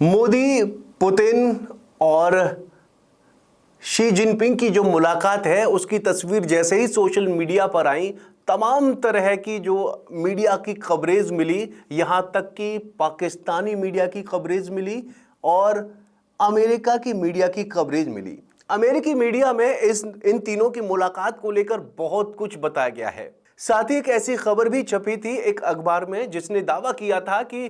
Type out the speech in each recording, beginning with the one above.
Modi, Putin और Xi Jinping की जो मुलाकात है उसकी तस्वीर जैसे ही सोशल मीडिया पर आई, तमाम तरह की जो मीडिया की कवरेज मिली, यहाँ तक कि पाकिस्तानी मीडिया की कवरेज मिली और अमेरिका की मीडिया की कवरेज मिली। अमेरिकी मीडिया में इन तीनों की मुलाकात को लेकर बहुत कुछ बताया गया है। साथ ही एक ऐसी खबर भी छपी थी एक अखबार में जिसने दावा किया था कि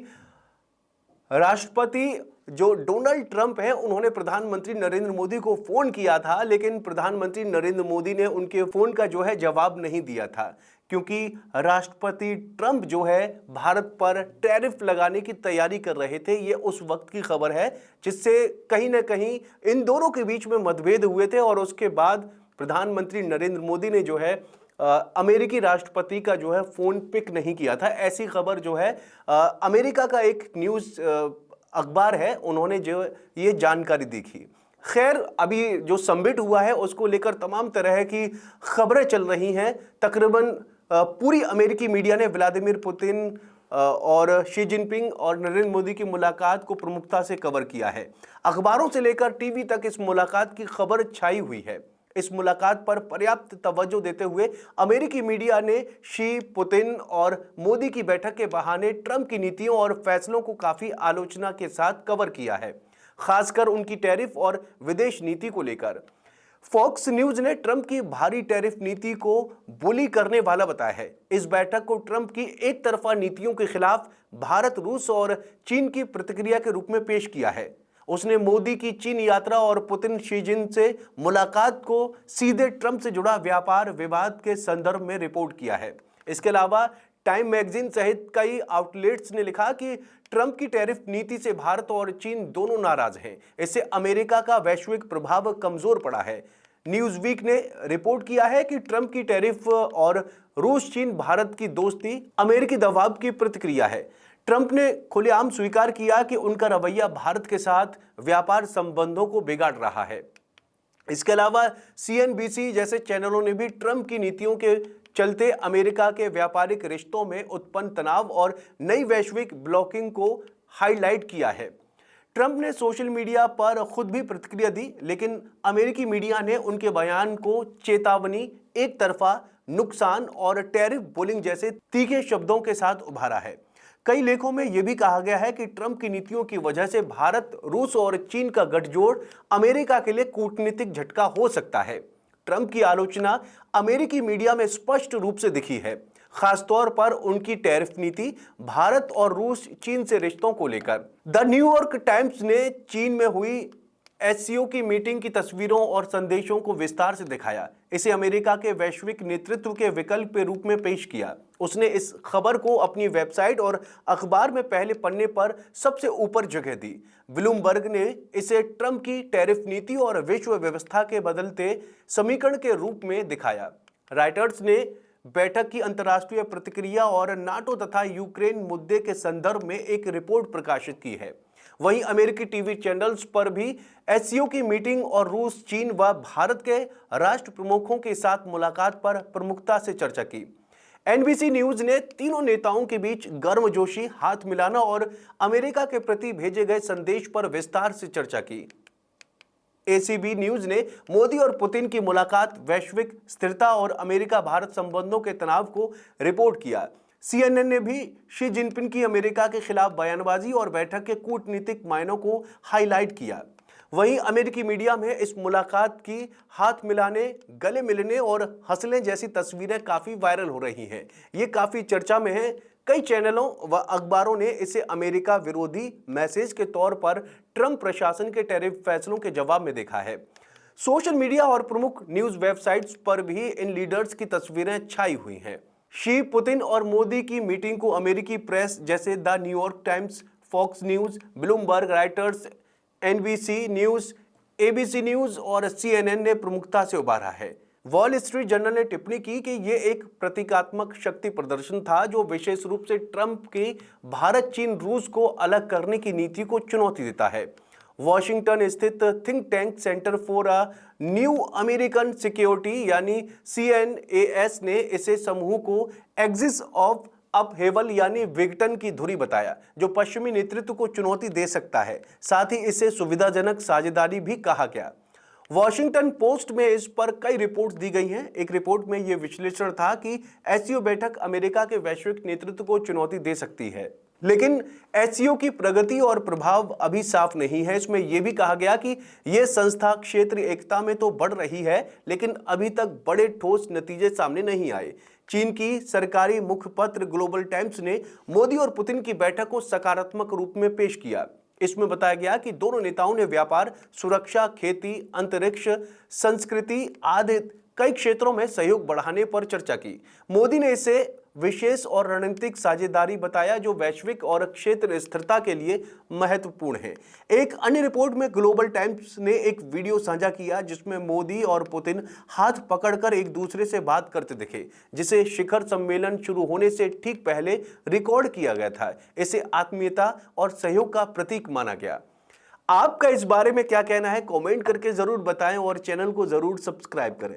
राष्ट्रपति जो डोनाल्ड ट्रंप है उन्होंने प्रधानमंत्री नरेंद्र मोदी को फोन किया था, लेकिन प्रधानमंत्री नरेंद्र मोदी ने उनके फोन का जो है जवाब नहीं दिया था, क्योंकि राष्ट्रपति ट्रंप जो है भारत पर टैरिफ लगाने की तैयारी कर रहे थे। ये उस वक्त की खबर है जिससे कहीं ना कहीं इन दोनों के बीच में मतभेद हुए थे और उसके बाद प्रधानमंत्री नरेंद्र मोदी ने जो है अमेरिकी राष्ट्रपति का जो है फोन पिक नहीं किया था। ऐसी खबर जो है अमेरिका का एक न्यूज़ अखबार है, उन्होंने जो ये जानकारी दी थी। खैर, अभी जो समिट हुआ है उसको लेकर तमाम तरह की खबरें चल रही हैं। तकरीबन पूरी अमेरिकी मीडिया ने व्लादिमीर पुतिन और शी जिनपिंग और नरेंद्र मोदी की मुलाकात को प्रमुखता से कवर किया है। अखबारों से लेकर टीवी तक इस मुलाकात की खबर छाई हुई है। इस मुलाकात पर पर्याप्त तवज्जो देते हुए अमेरिकी मीडिया ने शी, पुतिन और मोदी की बैठक के बहाने ट्रंप की नीतियों और फैसलों को काफी आलोचना के साथ कवर किया है, खासकर उनकी टैरिफ और विदेश नीति को लेकर। फॉक्स न्यूज ने ट्रंप की भारी टैरिफ नीति को बुली करने वाला बताया है। इस बैठक को ट्रंप की एक तरफा नीतियों के खिलाफ भारत, रूस और चीन की प्रतिक्रिया के रूप में पेश किया है। उसने मोदी की चीन यात्रा और पुतिन शी जिन से मुलाकात को सीधे ट्रंप से जुड़ा व्यापार विवाद के संदर्भ में रिपोर्ट किया है। इसके अलावा टाइम मैगजीन सहित कई आउटलेट्स ने लिखा कि ट्रंप की टैरिफ नीति से भारत और चीन दोनों नाराज हैं। इससे अमेरिका का वैश्विक प्रभाव कमजोर पड़ा है। न्यूज़ वीक ने रिपोर्ट किया है कि ट्रंप की टैरिफ और रूस चीन भारत की दोस्ती अमेरिकी दबाव की प्रतिक्रिया है। ट्रंप ने खुलेआम स्वीकार किया कि उनका रवैया भारत के साथ व्यापार संबंधों को बिगाड़ रहा है। इसके अलावा सीएनबीसी जैसे चैनलों ने भी ट्रंप की नीतियों के चलते अमेरिका के व्यापारिक रिश्तों में उत्पन्न तनाव और नई वैश्विक ब्लॉकिंग को हाईलाइट किया है। ट्रंप ने सोशल मीडिया पर खुद भी प्रतिक्रिया दी, लेकिन अमेरिकी मीडिया ने उनके बयान को चेतावनी, एक तरफा नुकसान और टैरिफ बुलिंग जैसे तीखे शब्दों के साथ उभारा है। कई लेखों में यह भी कहा गया है कि ट्रंप की नीतियों की वजह से भारत, रूस और चीन का गठजोड़ अमेरिका के लिए कूटनीतिक झटका हो सकता है। ट्रंप की आलोचना अमेरिकी मीडिया में स्पष्ट रूप से दिखी है, खासतौर पर उनकी टैरिफ नीति, भारत और रूस चीन से रिश्तों को लेकर। द न्यूयॉर्क टाइम्स ने चीन में हुई एससीओ की मीटिंग की तस्वीरों और संदेशों को विस्तार से दिखाया। इसे अमेरिका के वैश्विक नेतृत्व के विकल्प के रूप में पेश किया। उसने इस खबर को अपनी वेबसाइट और अखबार में पहले पन्ने पर सबसे ऊपर जगह दी। ब्लूमबर्ग ने इसे ट्रंप की टैरिफ नीति और विश्व व्यवस्था के बदलते समीकरण के रूप में दिखाया। रॉयटर्स ने बैठक की अंतर्राष्ट्रीय प्रतिक्रिया और नाटो तथा यूक्रेन मुद्दे के संदर्भ में एक रिपोर्ट प्रकाशित की है। वहीं अमेरिकी टीवी चैनल्स पर भी एससीओ की मीटिंग और रूस, चीन व भारत के राष्ट्र प्रमुखों के साथ मुलाकात पर प्रमुखता से चर्चा की। एनबीसी न्यूज ने तीनों नेताओं के बीच गर्मजोशी, हाथ मिलाना और अमेरिका के प्रति भेजे गए संदेश पर विस्तार से चर्चा की। एसीबी न्यूज ने मोदी और पुतिन की मुलाकात, वैश्विक स्थिरता और अमेरिका भारत संबंधों के तनाव को रिपोर्ट किया। सीएनएन ने भी शी जिनपिंग की अमेरिका के खिलाफ बयानबाजी और बैठक के कूटनीतिक मायनों को हाईलाइट किया। वहीं अमेरिकी मीडिया में इस मुलाकात की हाथ मिलाने, गले मिलने और हंसने जैसी तस्वीरें काफी वायरल हो रही हैं। ये काफी चर्चा में है। कई चैनलों व अखबारों ने इसे अमेरिका विरोधी मैसेज के तौर पर ट्रंप प्रशासन के टैरिफ फैसलों के जवाब में देखा है। सोशल मीडिया और प्रमुख न्यूज वेबसाइट्स पर भी इन लीडर्स की तस्वीरें छाई हुई हैं। शी, पुतिन और मोदी की मीटिंग को अमेरिकी प्रेस जैसे the New York Times, Fox News, Bloomberg, Reuters, NBC News, ABC News और सीएनएन ने प्रमुखता से उभारा है। वॉल स्ट्रीट जर्नल ने टिप्पणी की कि यह एक प्रतीकात्मक शक्ति प्रदर्शन था जो विशेष रूप से ट्रंप की भारत, चीन, रूस को अलग करने की नीति को चुनौती देता है। वॉशिंगटन स्थित think tank centre for a new American security यानी CNAS ने इसे समूह को एक्सिस ऑफ अप हेवल यानी विघटन की धुरी बताया, जो पश्चिमी नेतृत्व को चुनौती दे सकता है। साथ ही इसे सुविधाजनक साझेदारी भी कहा गया। वॉशिंगटन पोस्ट में इस पर कई रिपोर्ट्स दी गई हैं। एक रिपोर्ट में यह विश्लेषण था कि एससीओ बैठक अमेरिका के वैश्विक नेतृत्व को चुनौती दे सकती है, लेकिन एससीओ की प्रगति और प्रभाव अभी साफ नहीं है। इसमें यह भी कहा गया कि यह संस्था क्षेत्रीय एकता में तो बढ़ रही है, लेकिन अभी तक बड़े ठोस नतीजे सामने नहीं आए। चीन की सरकारी मुखपत्र ग्लोबल टाइम्स ने मोदी और पुतिन की बैठक को सकारात्मक रूप में पेश किया। इसमें बताया गया कि दोनों नेताओं ने व्यापार, सुरक्षा, खेती, अंतरिक्ष, संस्कृति आदि कई क्षेत्रों में सहयोग बढ़ाने पर चर्चा की। मोदी ने इसे विशेष और रणनीतिक साझेदारी बताया, जो वैश्विक और क्षेत्रीय स्थिरता के लिए महत्वपूर्ण है। एक अन्य रिपोर्ट में ग्लोबल टाइम्स ने एक वीडियो साझा किया जिसमें मोदी और पुतिन हाथ पकड़कर एक दूसरे से बात करते दिखे, जिसे शिखर सम्मेलन शुरू होने से ठीक पहले रिकॉर्ड किया गया था। इसे आत्मीयता और सहयोग का प्रतीक माना गया। आपका इस बारे में क्या कहना है, कमेंट करके जरूर बताएं और चैनल को जरूर सब्सक्राइब करें।